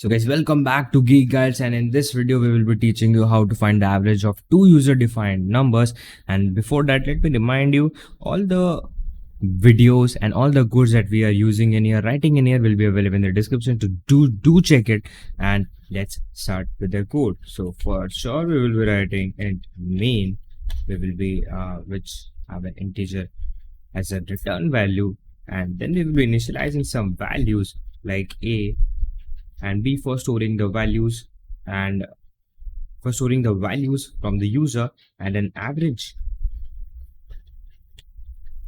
So guys, welcome back to Geek Guides, and in this video we will be teaching you how to find the average of two user defined numbers. And before that, let me remind you, all the videos and all the codes that we are using in here, writing in here, will be available in the description. To do check it, and let's start with the code. So for sure we will be writing int main, we will be which have an integer as a return value, and then we will be initializing some values like a and b for storing the values, and for storing the values from the user, and an average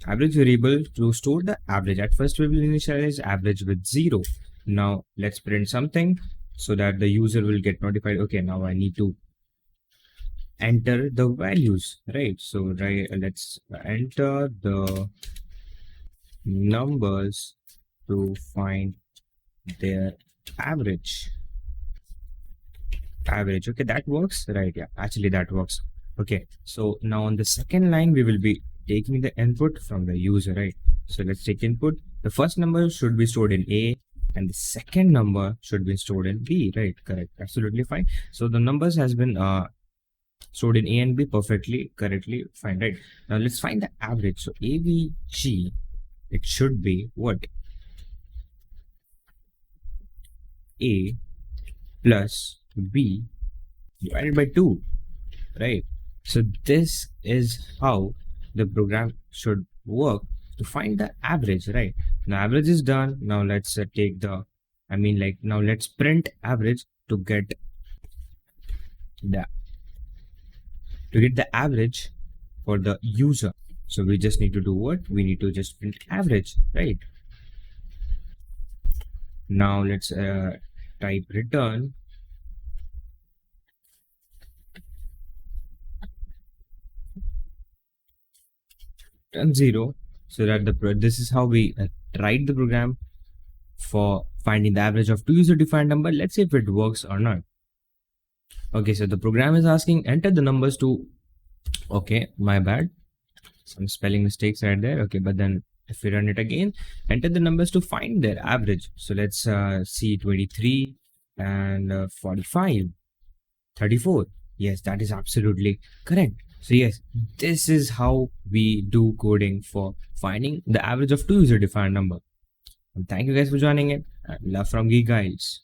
variable to store the average. At first we will initialize average with 0. Now let's print something so that the user will get notified. Okay, now I need to enter the values, right? So let's enter the numbers to find their average. Okay, that works, right? Yeah, actually that works. Okay, so now on the second line we will be taking the input from the user, right? So let's take input. The first number should be stored in a and the second number should be stored in b, right? Correct, absolutely fine. So the numbers has been stored in a and b perfectly, correctly, fine, right? Now let's find the average. So avg, it should be what? A plus b divided by 2, right? So this is how the program should work to find the average, right? Now average is done. Now let's take the now let's print average to get the average for the user. So we just need to do what? We need to just print average, right? Now let's type return return 0, so that this is how we write the program for finding the average of two user defined number. Let's see if it works or not. Okay, so the program is asking enter the numbers to, okay, my bad, some spelling mistakes right there. Okay, but then if we run it again, enter the numbers to find their average. So let's see 23 and 45, 34. Yes, that is absolutely correct. So yes, this is how we do coding for finding the average of two user defined number. And thank you guys for joining it. Love from Geek Guides.